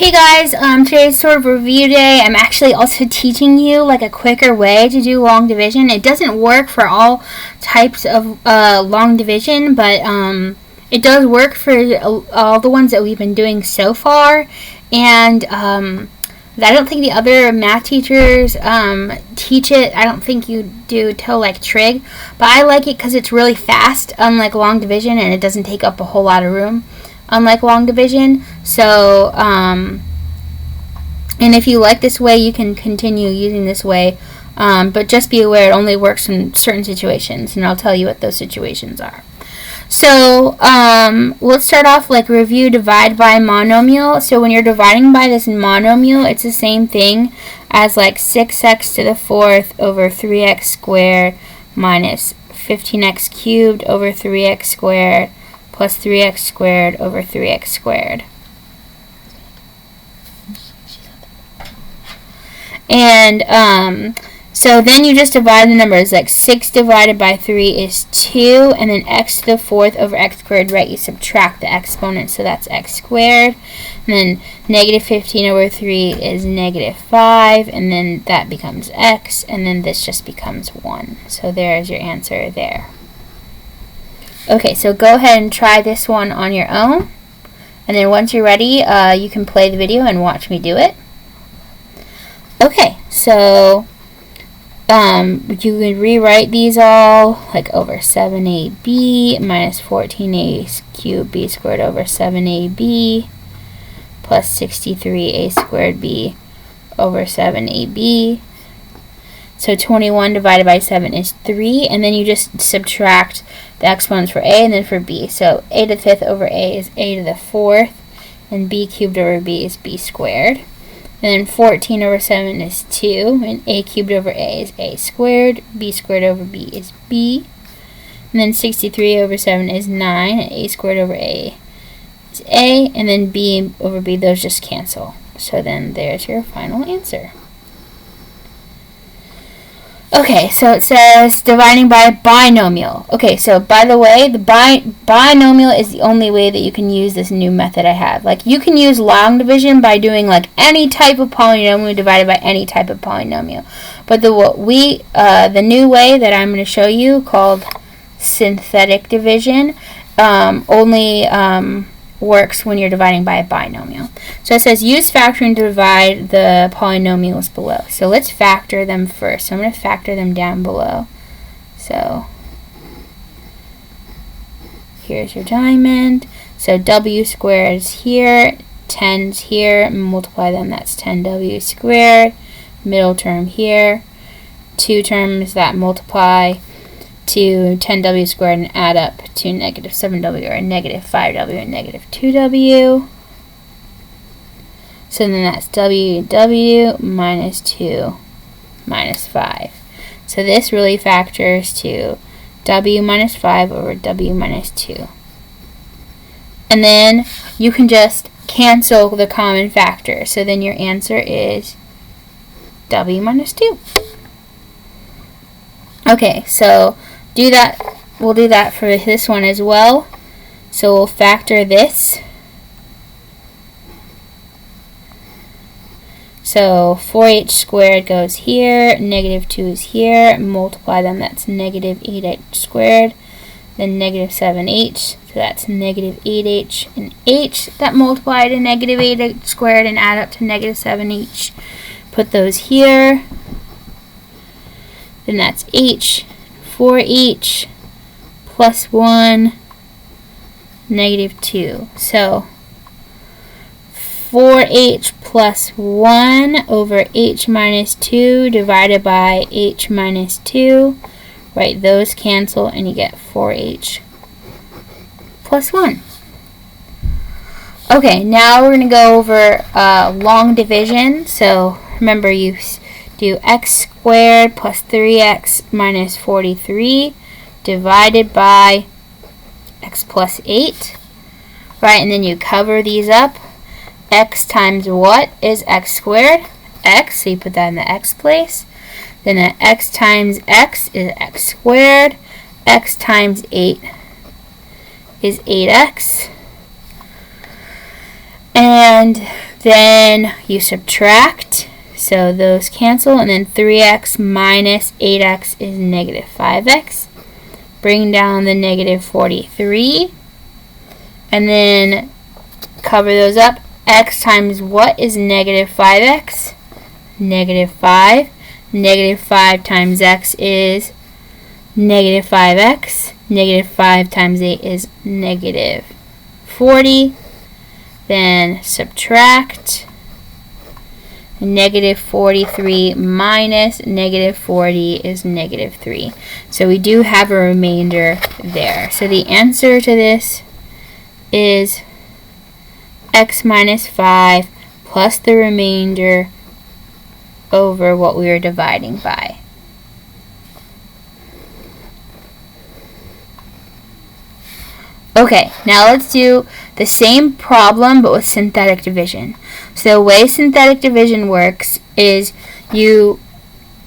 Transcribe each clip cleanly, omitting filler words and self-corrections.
Hey guys, today's sort of review day. I'm actually also teaching you like a quicker way to do long division. It doesn't work for all types of long division, but it does work for all the ones that we've been doing so far. And I don't think the other math teachers teach it. I don't think you do till like trig, but I like it because it's really fast, unlike long division, and it doesn't take up a whole lot of room, unlike long division. So, and if you like this way, you can continue using this way, but just be aware it only works in certain situations, and I'll tell you what those situations are. So, let's start off like review divide by monomial. So when you're dividing by this monomial, it's the same thing as like 6x to the fourth over 3x squared minus 15x cubed over 3x squared plus 3x squared over 3x squared. And so then you just divide the numbers. Like 6 divided by 3 is 2, and then x to the fourth over x squared, right? You subtract the exponent, so that's x squared. And then negative 15 over 3 is negative 5, and then that becomes x, and then this just becomes 1. So there's your answer there. Okay, so go ahead and try this one on your own, and then once you're ready, you can play the video and watch me do it. Okay, so you can rewrite these all like over 7ab minus 14a cubed b squared over 7ab plus 63a squared b over 7ab. So 21 divided by 7 is 3, and then you just subtract the exponents for a and then for b. So a to the fifth over a is a to the fourth, and b cubed over b is b squared. And then 14 over 7 is 2, and a cubed over a is a squared, b squared over b is b. And then 63 over 7 is 9, and a squared over a is a, and then b over b, those just cancel. So then there's your final answer. Okay, so it says dividing by binomial. Okay, so by the way, the binomial is the only way that you can use this new method I have. Like, you can use long division by doing like any type of polynomial divided by any type of polynomial. But the new way that I'm going to show you, called synthetic division, only works when you're dividing by a binomial. So it says use factoring to divide the polynomials below. So let's factor them first. So I'm going to factor them down below. So here's your diamond. So w squared is here, 10's here, multiply them, that's 10w squared. Middle term here, two terms that multiply to 10w squared and add up to negative 7w or negative 5w and negative 2w. So then that's w minus 2 minus 5. So this really factors to w minus 5 over w minus 2. And then you can just cancel the common factor. So then your answer is w minus 2. Okay, so we'll do that for this one as well. So we'll factor this. So 4h squared goes here, negative 2 is here, multiply them, that's negative 8h squared, then negative 7h, so that's negative 8h, and h that multiply to negative 8h squared and add up to negative 7h. Put those here, then that's h, 4h plus 1, negative 2. So 4h plus 1 over h minus 2 divided by h minus 2. Right, those cancel and you get 4h plus 1. Okay, now we're going to go over long division. So remember, you do x squared plus 3x minus 43 divided by x plus 8. Right, and then you cover these up. X times what is x squared? X, so you put that in the x place. Then x times x is x squared. X times 8 is 8x. And Then you subtract, so those cancel, and then 3x minus 8x is negative 5x. Bring down the negative 43, and then cover those up. X times what is negative 5x? Negative 5. Negative 5 times x is negative 5x. Negative 5 times 8 is negative 40. Then subtract. Negative 43 minus negative 40 is negative 3. So we do have a remainder there. So the answer to this is x minus 5 plus the remainder over what we were dividing by. Okay, now let's do the same problem but with synthetic division. So the way synthetic division works is you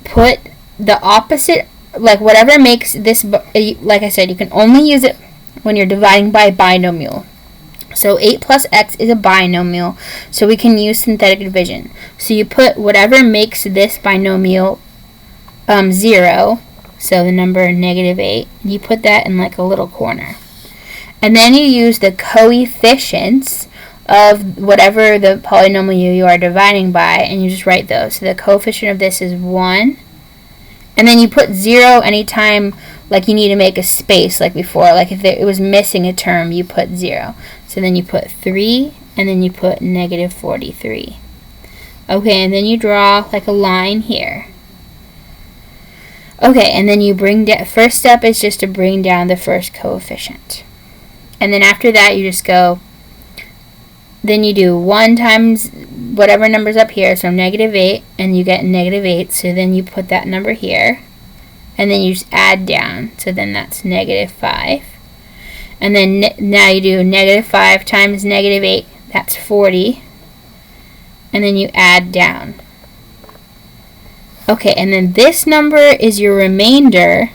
put the opposite, like whatever makes this, like I said, you can only use it when you're dividing by a binomial. So 8 plus x is a binomial, so we can use synthetic division. So you put whatever makes this binomial 0, so the number negative 8, you put that in like a little corner. And then you use the coefficients of whatever the polynomial you are dividing by, and you just write those. So the coefficient of this is 1. And then you put 0 anytime like you need to make a space like before. Like if it was missing a term, you put 0. So then you put 3, and then you put negative 43. Okay, and then you draw like a line here. Okay, and then you bring down, first step is just to bring down the first coefficient. And then after that, you just go, then you do 1 times whatever number's up here, so negative 8, and you get negative 8, so then you put that number here, and then you just add down, so then that's negative 5. And then now you do negative 5 times negative 8, that's 40, and then you add down. Okay, and then this number is your remainder.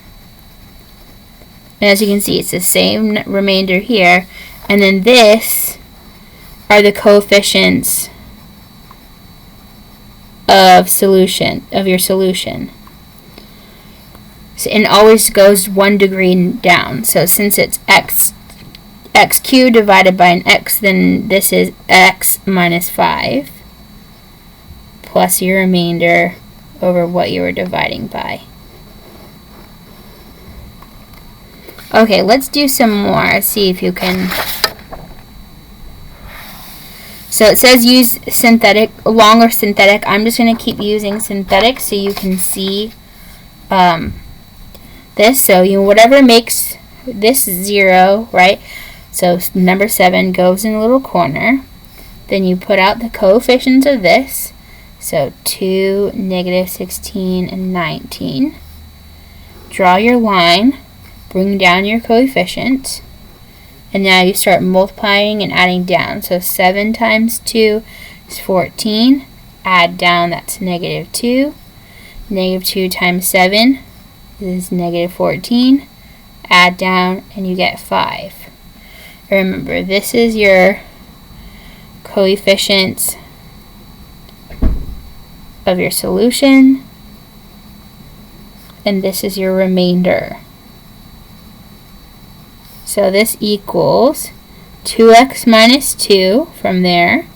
And as you can see, it's the same remainder here. And then this are the coefficients of your solution. So, and always goes 1 degree down. So since it's x cubed divided by an x, then this is x minus 5 plus your remainder over what you were dividing by. Okay, let's do some more. See if you can. So it says use synthetic, long or synthetic. I'm just going to keep using synthetic so you can see this. So whatever makes this 0, right? So number 7 goes in a little corner. Then you put out the coefficients of this. So 2, negative 16, and 19. Draw your line. Bring down your coefficient, and now you start multiplying and adding down. So 7 times 2 is 14. Add down, that's negative 2. Negative 2 times 7 is negative 14. Add down, and you get 5. Remember, this is your coefficients of your solution, and this is your remainder. So this equals 2x minus 2 from there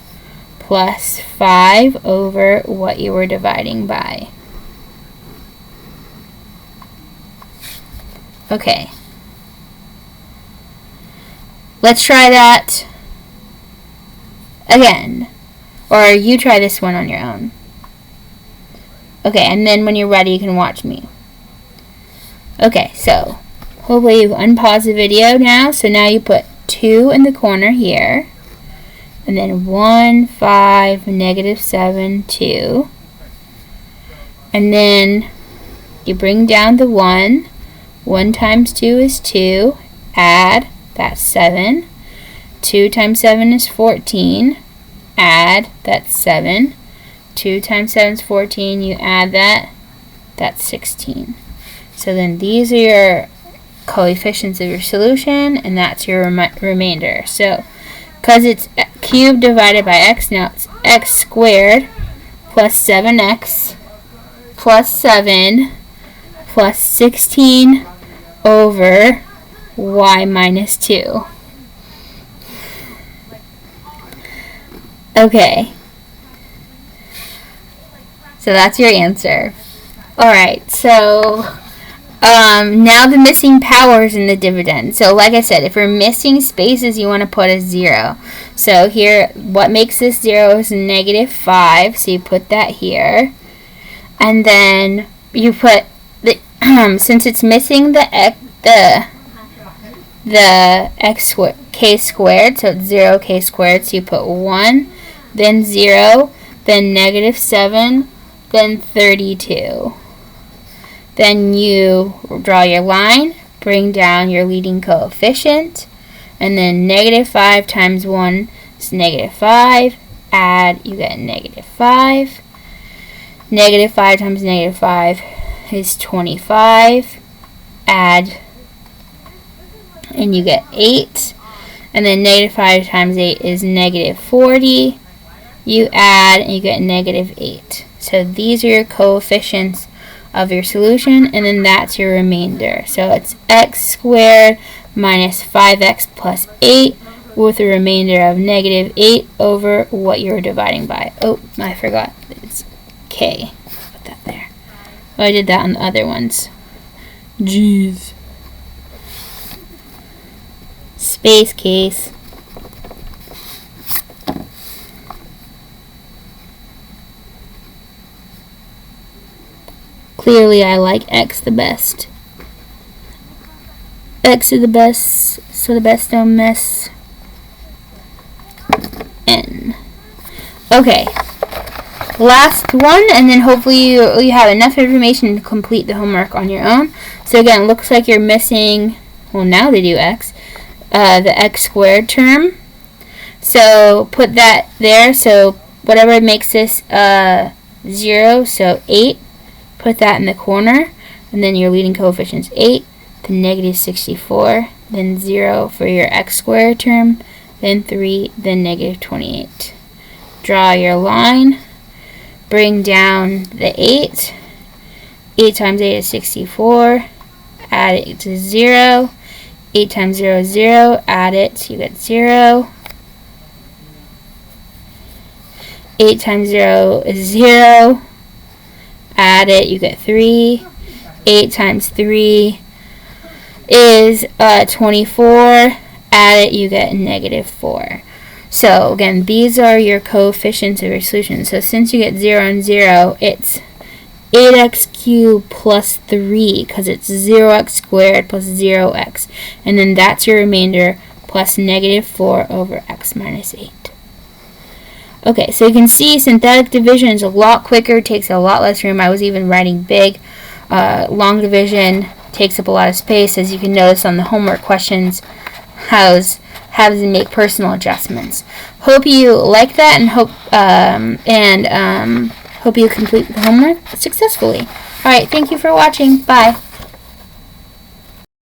plus 5 over what you were dividing by. Okay. Let's try that again. Or you try this one on your own. Okay, and then when you're ready, you can watch me. Okay, so hopefully you've unpaused the video now. So now you put 2 in the corner here. And then 1, 5, negative 7, 2. And then you bring down the 1. 1 times 2 is 2. Add, that's 7. 2 times 7 is 14. Add, that's 7. 2 times 7 is 14. You add that, that's 16. So then these are your coefficients of your solution, and that's your remainder. So because it's cubed divided by x, now it's x squared plus 7x plus 7 plus 16 over y minus 2. Okay. So that's your answer. Alright, so now the missing powers in the dividend. So like I said, if we're missing spaces, you want to put a 0. So here, what makes this 0 is -5, so you put that here. And then you put, the since it's missing the k squared, so it's 0k squared, so you put 1, then 0, then -7, then 32. Then you draw your line, bring down your leading coefficient, and then -5 times 1 is -5, add, you get -5. -5 times -5 is 25, add, and you get 8. And then -5 times 8 is -40. You add, and you get -8. So these are your coefficients of your solution, and then that's your remainder. So it's x squared minus 5x plus 8 with a remainder of -8 over what you're dividing by. Oh, I forgot. It's k. Put that there. Oh, I did that on the other ones. Jeez. Space case. Clearly, I like x the best. X is the best, so the best don't mess. N. Okay. Last one, and then hopefully you have enough information to complete the homework on your own. So again, it looks like you're missing, well, now they do x, the x squared term. So put that there. So whatever makes this 0, so 8. Put that in the corner, and then your leading coefficient is 8, then -64, then 0 for your x squared term, then 3, then -28. Draw your line, bring down the 8. 8 times 8 is 64, add it to 0. 8 times 0 is 0, add it, you get 0. 8 times 0 is 0. Add it, you get 3. 8 times 3 is 24. Add it, you get -4. So again, these are your coefficients of your solution. So since you get 0 and 0, it's 8x cubed plus 3, because it's 0x squared plus 0x. And then that's your remainder plus -4 over x minus 8. Okay, so you can see synthetic division is a lot quicker, takes a lot less room. I was even writing big. Long division takes up a lot of space, as you can notice on the homework questions, having to make personal adjustments. Hope you like that, and hope you complete the homework successfully. Alright, thank you for watching. Bye.